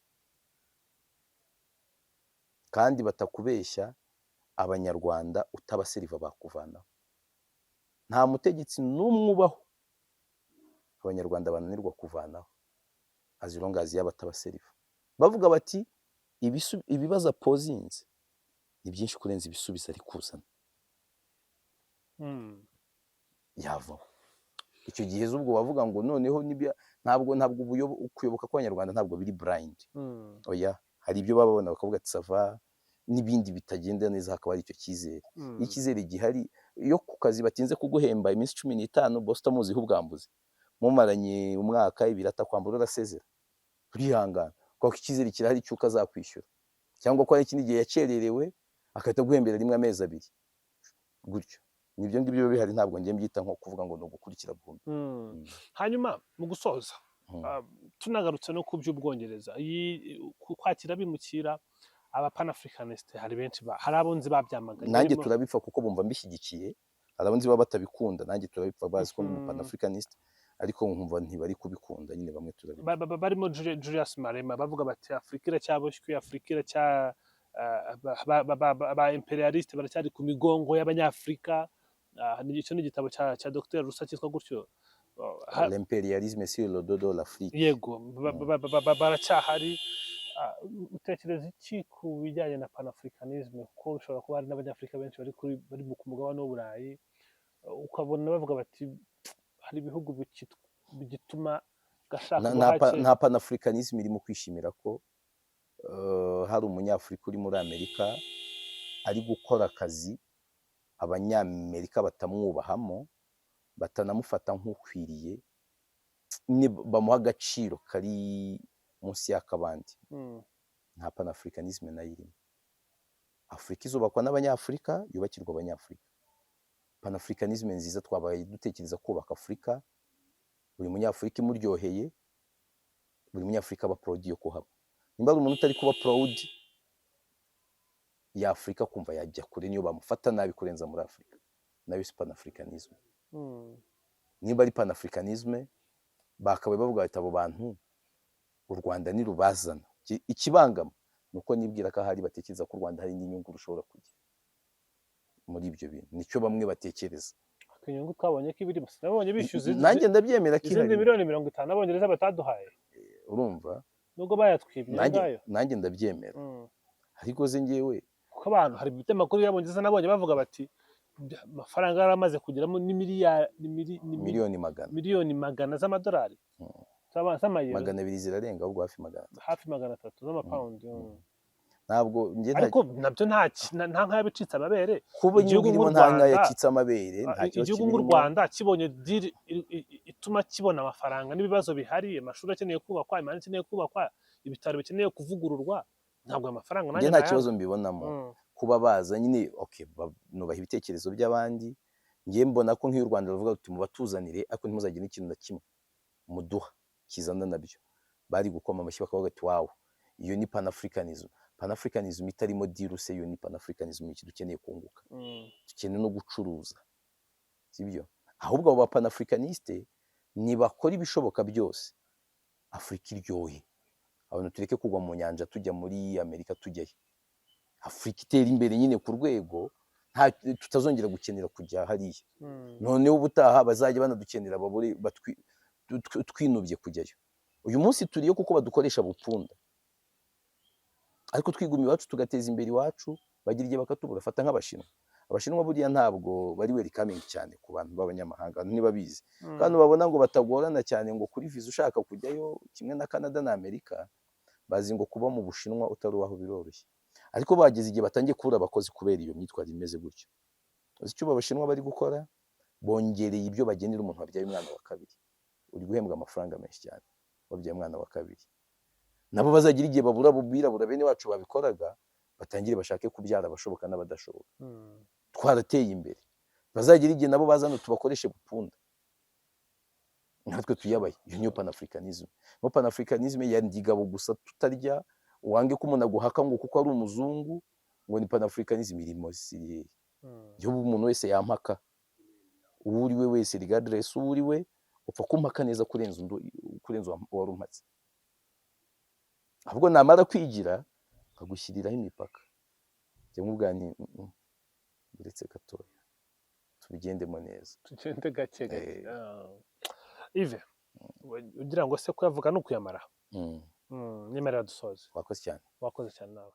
kandi batakubeshya, abanyarwanda utabaseriva bakuvanaho. Nta mutegetsi n'umwe ubaho abanyarwanda bananirwa kuvanaho as long as yaba atabaseriva, bavuga bati ibibazo apozinze ni byinshi kurenza ibisubizo ari kuzana, yavaho. Icyo gihe ubwo bavuga ngo noneho ntabwo kuyoboka kw'abanyarwanda ntabwo biri blind. Oya, hari ibyo baba babona bakavuga ati sava, n'ibindi bitagenda neza hakaba ari icyo cyizere. Iyo icyizere gihari, iyo ku kazi batinze kuguhemba iminsi 15 boss utamuziho ubwambuzi, mumaranye umwaka, 2 atakwambura urasezera, urihangana kuko icyizere kirahari cy'uko azakwishyura, cyangwa ko hari ikindi gihe yakererewe akahita guhembera rimwe amezi 2 gutyo. nibyo ngibyo biba bihari, ntabwo njye mbyita nko kuvuga ngo ni ugukurikira Buhumyi. Mm. Hanyuma mu gusoza, ah, tunagarutse no ku by'Ubwongereza, kwakira abimukira aba panafricaniste hari benshi hari abo nzi babyamaganye nanjye barimo turabipfa kuko bumva mbishyigikiye, hari abandi baba batabikunda, nanjye turabipfa bazi ko ndi Mhm. umupanafricaniste, ariko nkumva ntibari kubikunda, nyine bamwe turabipfa. barimo Julius Malema bavuga bati Afurika iracyaboshywe, Afurika aba imperialiste baracyari ku migongo y'Abanyafurika. Icyo ni igitabo cya Dr Rusa cyitwa gutyo. L'impérialisme sur le dos de l'Afrique. Yego, baracyahari. Utekereza iki ku bijyanye na panafricanisme, kuko bishobora kuba hari n'Abanyafurika benshi bari ku mugabane w'Uburayi, ukabona bavuga bati hari ibihugu bigituma gashaka ubuhake. Nta panafricanisme irimo kwishimira ko hari umunyafurika uri muri Amerika ari gukora akazi Abanyamerika batamwubahamo, batanamufata nk'ukwiriye, bamuha agaciro kari munsi y'akabandi. Nta panafricanisme nayo irimo. Afurika izubakwa n'Abanyafurika, yubakirwa Abanyafurika. Panafricanisme nziza twabaye dutekereza kubaka Afurika, buri munyafurika imuryoheye, buri munyafurika aba proud yo kuhaba. Nimba ari umuntu utari kuba proud ya Afurika, kumva yajya kure niyo bamufata nabi kurenza muri Afurika, nayo si panafricanisme. Nimba ari panafricanisme, bakabaye bavuga bati abo bantu u Rwanda nirubazana. Ikibangama nuko nibwira ko ahari batekereza ko u Rwanda hari n'inyungu rushobora kugira muri ibyo bintu, nicyo bamwe batekereza. Inyungu twabonye ko ibiri gusa, nabonye bishyuza nanjye ndabyemera ko izindi miliyoni 50 Abongereza bataduhaye, urumva, nubwo bayatwibye. nanjye ndabyemera, ariko ze ngewe kuko abantu hari ibitemakuru y'Abongereza nabonye bavuga bati amafaranga yaramaze kugeramo ni miliyoni magana z'amadolari z'amayero, 200 zirarenga, ahubwo hafi 300 z'amapawundi. ntabwo njye ariko nabyo nta nk'ayabicitse amabere. kuba igihugu irimo nta nk'ayacitse amabere, nta kibazo igihugu nk'u Rwanda kibonye deal ituma kibona amafaranga n'ibibazo bihari, amashuri akeneye kubakwa, imihanda ikeneye kubakwa, ibitaro bikeneye kuvugururwa, ntabwo amafaranga nanjye nta kibazo mbibonamo. Kuba baza nyine okay, nubaha ibitekerezo by'abandi. Njye mbona ko nk'iyo u Rwanda ruvuga ruti mubatuzanire, ariko ntimuzagire n'ikintu na kimwe muduha kizana nabyo, bari gukoma amashyi bakavuga ati wawe, iyo ni panafricanism. Panafricanism itarimo diruse, iyo ni panafricanism iki dukeneye kunguka, dukeneye no gucuruza, sibyo? Ahubwo abo panafricaniste nibakora ibishoboka byose Afurika iryohe, abantu tureke kugwa mu nyanja tujya muri Amerika tujyayo. Afurika itera imbere nyine ku rwego tutazongera gukenera kujya hariya. Noneho ubutaha bazajya banadukenera babure twinubye kujyayo. Uyu munsi turiyo kuko badukoresha bupfunda, ariko twiguma iwacu tugateza imbere iwacu, bagira igihe bakatubura. Fata nk'Abashinwa. Abashinwa buriya ntabwo bari welcoming cyane ku bantu b'abanyamahanga, ntibabizi, kandi babona ngo batagorana cyane ngo kuri visa ushaka kujyayo, kimwe na Canada na Amerika, bazi ngo kuba mu Bushinwa utarubaho biroroshye. Ariko bageze igihe batangiye kubura abakozi kubera iyo myitwarire imeze gutyo. Uzi icyo Abashinwa bari gukora? Bongereye ibyo bagenera umuntu wabyaye umwana wa kabiri, uri guhembwa amafaranga menshi cyane wabyaye umwana wa kabiri. Nabo bazagira igihe babura birabura bene wacu babikoraga, batangire bashake kubyara abashoboka n'abadashoboka. Twarateye imbere, bazagira igihe nabo bazana tubakoreshe gupfunda, natwe tuyabaye. Iyo niyo panafricanism. Mo panafricanism yandigabo gusa tutarya, wange ko umuntu aguhaka ngo kuko ari umuzungu ngo ni panafricanism irimo siriye. Iyo umuntu wese yampaka, uwo uri we wese regardless uwo uri we, upfa kumpaka neza kurenza wari umpatse. Ahubwo namara kwigira akagushyiriraho imipaka, njye nkubwira nti uretse gatoya tubigendemo neza, tugende gake gake. Ive, ugira ngo se kuyavuga no kuyamara. Nyemerera dusoze. Wakoze cyane. Wakoze cyane nawe.